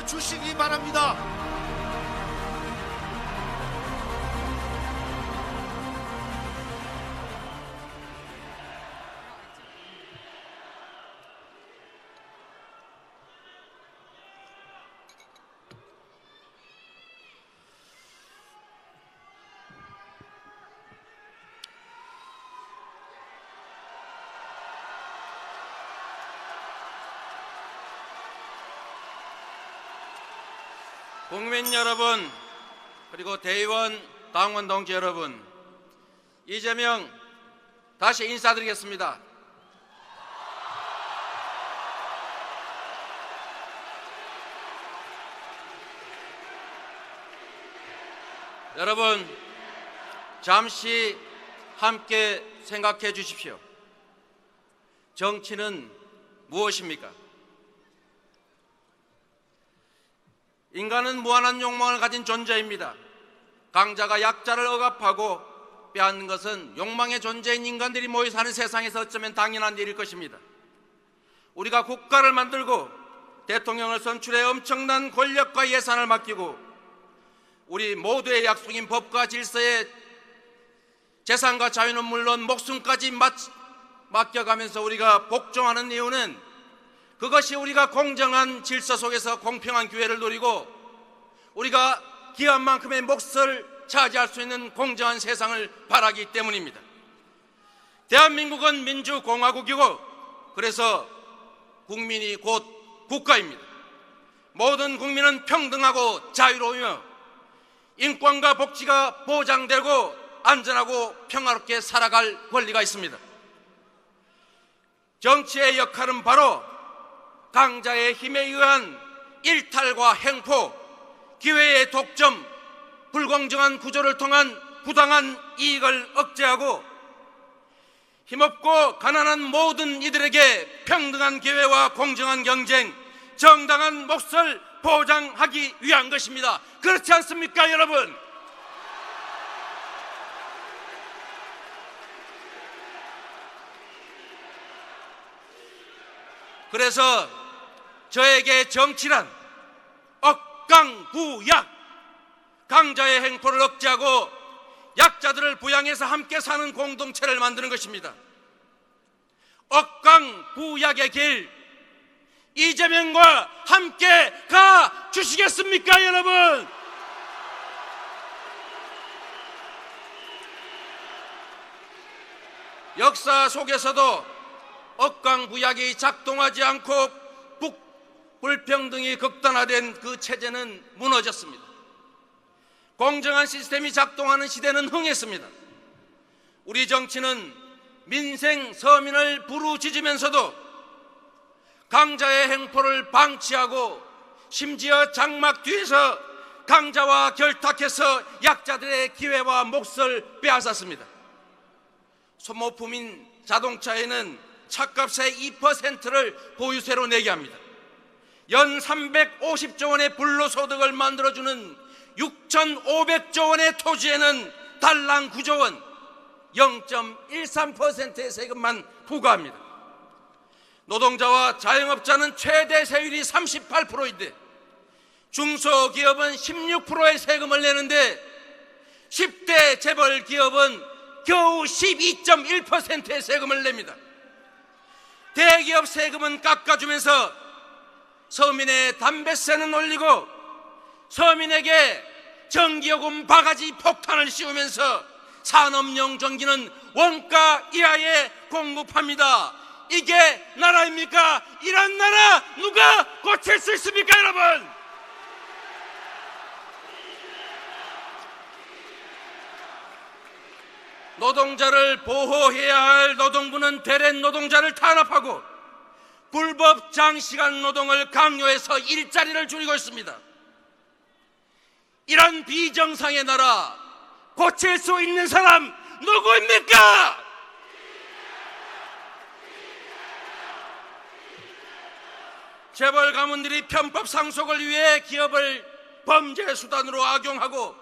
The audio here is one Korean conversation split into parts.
주시기 바랍니다. 국민 여러분, 그리고 대의원, 당원 동지 여러분, 이재명 다시 인사드리겠습니다. 여러분, 잠시 함께 생각해 주십시오. 정치는 무엇입니까? 인간은 무한한 욕망을 가진 존재입니다. 강자가 약자를 억압하고 빼앗는 것은 욕망의 존재인 인간들이 모여 사는 세상에서 어쩌면 당연한 일일 것입니다. 우리가 국가를 만들고 대통령을 선출해 엄청난 권력과 예산을 맡기고 우리 모두의 약속인 법과 질서에 재산과 자유는 물론 목숨까지 맡겨가면서 우리가 복종하는 이유는 그것이 우리가 공정한 질서 속에서 공평한 기회를 누리고 우리가 기한 만큼의 몫을 차지할 수 있는 공정한 세상을 바라기 때문입니다. 대한민국은 민주공화국이고 그래서 국민이 곧 국가입니다. 모든 국민은 평등하고 자유로우며 인권과 복지가 보장되고 안전하고 평화롭게 살아갈 권리가 있습니다. 정치의 역할은 바로 강자의 힘에 의한 일탈과 횡포, 기회의 독점, 불공정한 구조를 통한 부당한 이익을 억제하고 힘없고 가난한 모든 이들에게 평등한 기회와 공정한 경쟁, 정당한 몫을 보장하기 위한 것입니다. 그렇지 않습니까, 여러분? 그래서 저에게 정치란 억강부약, 강자의 행포를 억제하고 약자들을 부양해서 함께 사는 공동체를 만드는 것입니다. 억강부약의 길, 이재명과 함께 가 주시겠습니까, 여러분? 역사 속에서도 억강부약이 작동하지 않고 불평등이 극단화된 그 체제는 무너졌습니다. 공정한 시스템이 작동하는 시대는 흥했습니다. 우리 정치는 민생 서민을 부르짖으면서도 강자의 행포를 방치하고 심지어 장막 뒤에서 강자와 결탁해서 약자들의 기회와 몫을 빼앗았습니다. 소모품인 자동차에는 차값의 2%를 보유세로 내게 합니다. 연 350조 원의 불로소득을 만들어주는 6,500조 원의 토지에는 달랑 9조 원, 0.13%의 세금만 부과합니다. 노동자와 자영업자는 최대 세율이 38%인데 중소기업은 16%의 세금을 내는데 10대 재벌 기업은 겨우 12.1%의 세금을 냅니다. 대기업 세금은 깎아주면서 서민의 담배세는 올리고 서민에게 전기요금 바가지 폭탄을 씌우면서 산업용 전기는 원가 이하에 공급합니다. 이게 나라입니까? 이런 나라 누가 고칠 수 있습니까, 여러분? 노동자를 보호해야 할 노동부는 대랜 노동자를 탄압하고 불법 장시간 노동을 강요해서 일자리를 줄이고 있습니다. 이런 비정상의 나라 고칠 수 있는 사람 누구입니까? 재벌 가문들이 편법 상속을 위해 기업을 범죄 수단으로 악용하고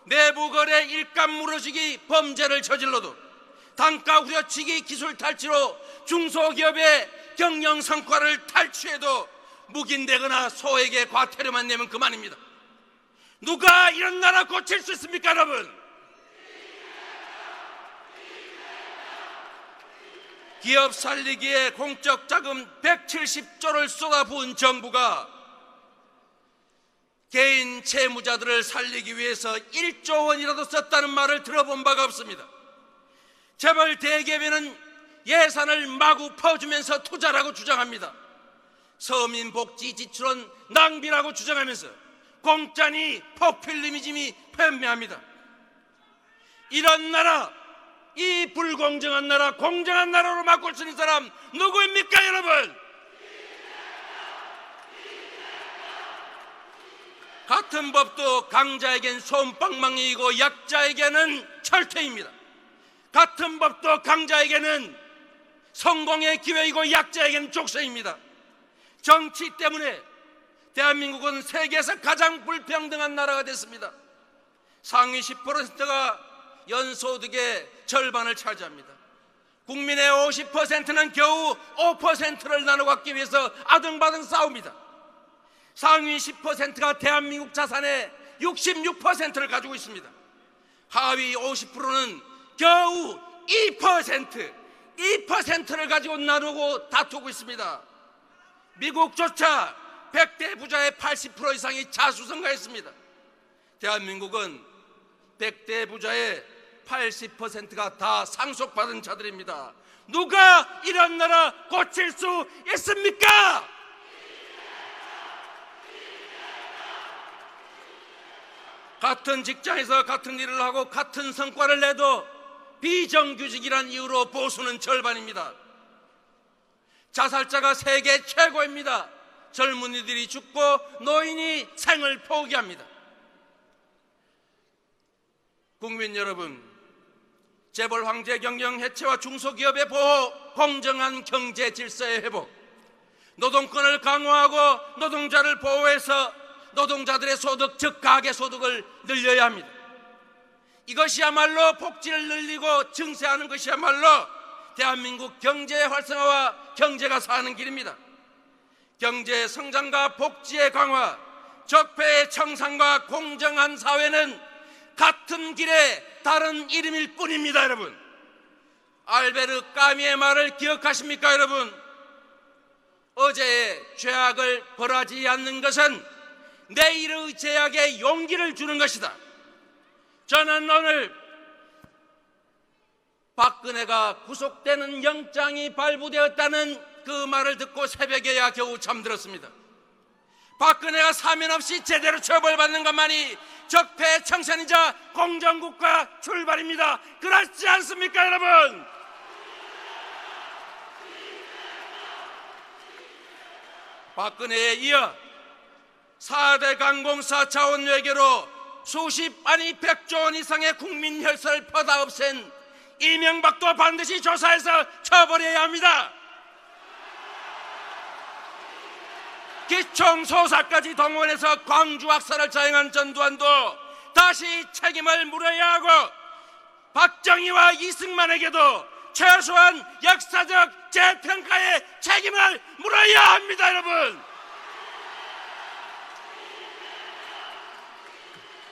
내부 거래 일감 무너지기 범죄를 저질러도 단가 후려치기 기술 탈취로 중소기업의 경영 성과를 탈취해도 묵인되거나 소에게 과태료만 내면 그만입니다. 누가 이런 나라 고칠 수 있습니까, 여러분? 기업 살리기에 공적 자금 170조를 쏟아부은 정부가 개인 채무자들을 살리기 위해서 1조 원이라도 썼다는 말을 들어본 바가 없습니다. 재벌 대기업에는 예산을 마구 퍼주면서 투자라고 주장합니다. 서민복지 지출은 낭비라고 주장하면서 공짜니 포퓰리즘이 편미합니다. 이런 나라, 이 불공정한 나라 공정한 나라로 바꿀 수 있는 사람 누구입니까, 여러분? 같은 법도 강자에겐 솜방망이이고 약자에게는 철퇴입니다. 같은 법도 강자에게는 성공의 기회이고 약자에게는 족쇄입니다. 정치 때문에 대한민국은 세계에서 가장 불평등한 나라가 됐습니다. 상위 10%가 연소득의 절반을 차지합니다. 국민의 50%는 겨우 5%를 나눠 갖기 위해서 아등바등 싸웁니다. 상위 10%가 대한민국 자산의 66%를 가지고 있습니다. 하위 50%는 겨우 2%를 가지고 나누고 다투고 있습니다. 미국조차 100대 부자의 80% 이상이 자수성가했습니다. 대한민국은 100대 부자의 80%가 다 상속받은 자들입니다. 누가 이런 나라 고칠 수 있습니까? 같은 직장에서 같은 일을 하고 같은 성과를 내도 비정규직이란 이유로 보수는 절반입니다. 자살자가 세계 최고입니다. 젊은이들이 죽고 노인이 생을 포기합니다. 국민 여러분, 재벌 황제 경영 해체와 중소기업의 보호, 공정한 경제 질서의 회복, 노동권을 강화하고 노동자를 보호해서 노동자들의 소득, 즉 가계소득을 늘려야 합니다. 이것이야말로 복지를 늘리고 증세하는 것이야말로 대한민국 경제의 활성화와 경제가 사는 길입니다. 경제 성장과 복지의 강화, 적폐의 청산과 공정한 사회는 같은 길의 다른 이름일 뿐입니다. 여러분, 알베르 까미의 말을 기억하십니까? 여러분, 어제의 죄악을 벌하지 않는 것은 내일의 죄악에 용기를 주는 것이다. 저는 오늘 박근혜가 구속되는 영장이 발부되었다는 그 말을 듣고 새벽에야 겨우 잠들었습니다. 박근혜가 사면 없이 제대로 처벌받는 것만이 적폐 청산이자 공정국가 출발입니다. 그렇지 않습니까, 여러분? 박근혜에 이어 4대 강공 4차원 외교로 수십 아니 100조 원 이상의 국민 혈세를 퍼다 없앤 이명박도 반드시 조사해서 처벌해야 합니다. 기총소사까지 동원해서 광주 학살을 자행한 전두환도 다시 책임을 물어야 하고, 박정희와 이승만에게도 최소한 역사적 재평가의 책임을 물어야 합니다. 여러분,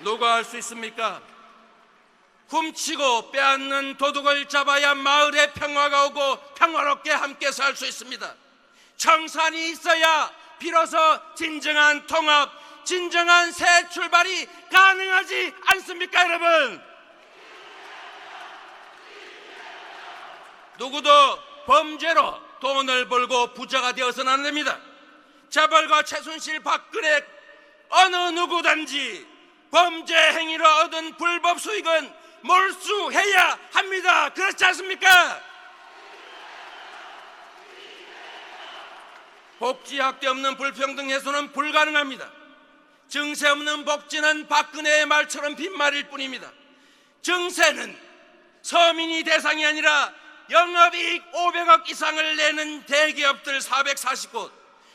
누가 할 수 있습니까? 훔치고 빼앗는 도둑을 잡아야 마을에 평화가 오고 평화롭게 함께 살 수 있습니다. 청산이 있어야 비로소 진정한 통합, 진정한 새 출발이 가능하지 않습니까, 여러분? 누구도 범죄로 돈을 벌고 부자가 되어서는 안 됩니다. 재벌과 최순실, 박근혜 어느 누구든지 범죄 행위로 얻은 불법 수익은 몰수해야 합니다. 그렇지 않습니까? 복지 확대 없는 불평등 해소는 불가능합니다. 증세 없는 복지는 박근혜의 말처럼 빈말일 뿐입니다. 증세는 서민이 대상이 아니라 영업이익 500억 이상을 내는 대기업들 440곳,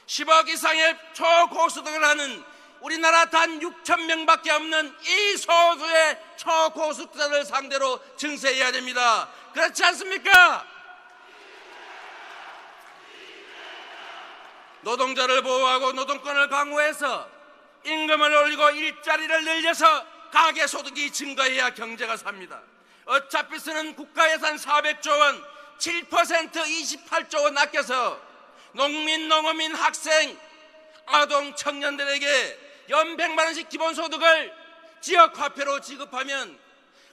10억 이상의 초고소득을 하는 우리나라 단 6천 명밖에 없는 이 소수의 초고소득자를 상대로 증세해야 됩니다. 그렇지 않습니까? 노동자를 보호하고 노동권을 강화해서 임금을 올리고 일자리를 늘려서 가계소득이 증가해야 경제가 삽니다. 어차피 쓰는 국가예산 400조 원, 7% 28조 원 아껴서 농민, 농어민, 학생, 아동, 청년들에게 연 100만 원씩 기본소득을 지역화폐로 지급하면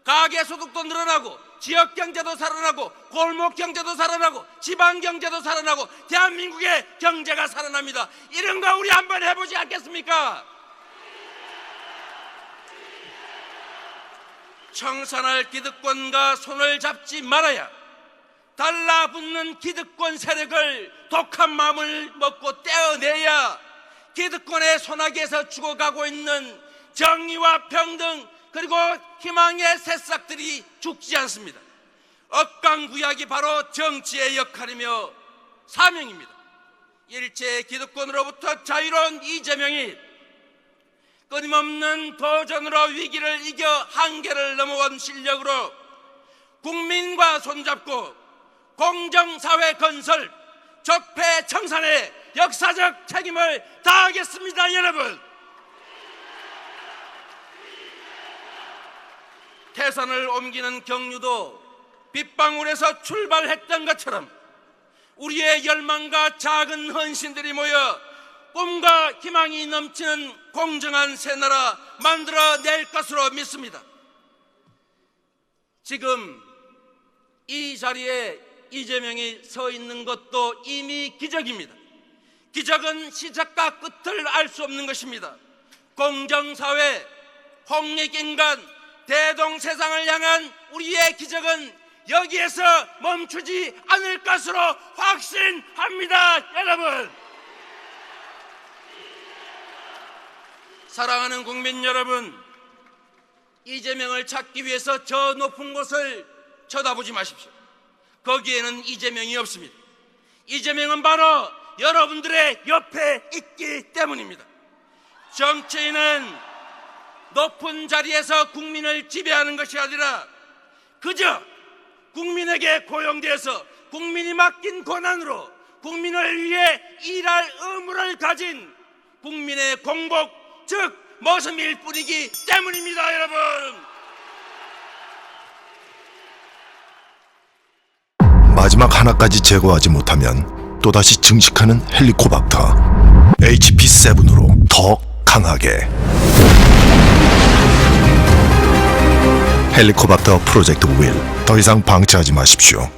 가계소득도 늘어나고 지역경제도 살아나고 골목경제도 살아나고 지방경제도 살아나고 대한민국의 경제가 살아납니다. 이런 거 우리 한번 해보지 않겠습니까? 청산할 기득권과 손을 잡지 말아야 달라붙는 기득권 세력을 독한 마음을 먹고 떼어내야 기득권의 소나기에서 죽어가고 있는 정의와 평등 그리고 희망의 새싹들이 죽지 않습니다. 억강구약이 바로 정치의 역할이며 사명입니다. 일제 기득권으로부터 자유로운 이재명이 끊임없는 도전으로 위기를 이겨 한계를 넘어온 실력으로 국민과 손잡고 공정사회 건설, 적폐 청산의 역사적 책임을 다하겠습니다. 여러분, 태산을 옮기는 경류도 빗방울에서 출발했던 것처럼 우리의 열망과 작은 헌신들이 모여 꿈과 희망이 넘치는 공정한 새나라 만들어낼 것으로 믿습니다. 지금 이 자리에 이재명이 서 있는 것도 이미 기적입니다. 기적은 시작과 끝을 알 수 없는 것입니다. 공정사회, 홍익인간, 대동세상을 향한 우리의 기적은 여기에서 멈추지 않을 것으로 확신합니다. 여러분, 사랑하는 국민 여러분, 이재명을 찾기 위해서 저 높은 곳을 쳐다보지 마십시오. 거기에는 이재명이 없습니다. 이재명은 바로 여러분들의 옆에 있기 때문입니다. 정치인은 높은 자리에서 국민을 지배하는 것이 아니라 그저 국민에게 고용되어서 국민이 맡긴 권한으로 국민을 위해 일할 의무를 가진 국민의 공복, 즉 머슴일 뿐이기 때문입니다. 여러분, 마지막 하나까지 제거하지 못하면 또다시 증식하는 헬리코박터 HP7으로 더 강하게. 헬리코박터 프로젝트 윌, 더 이상 방치하지 마십시오.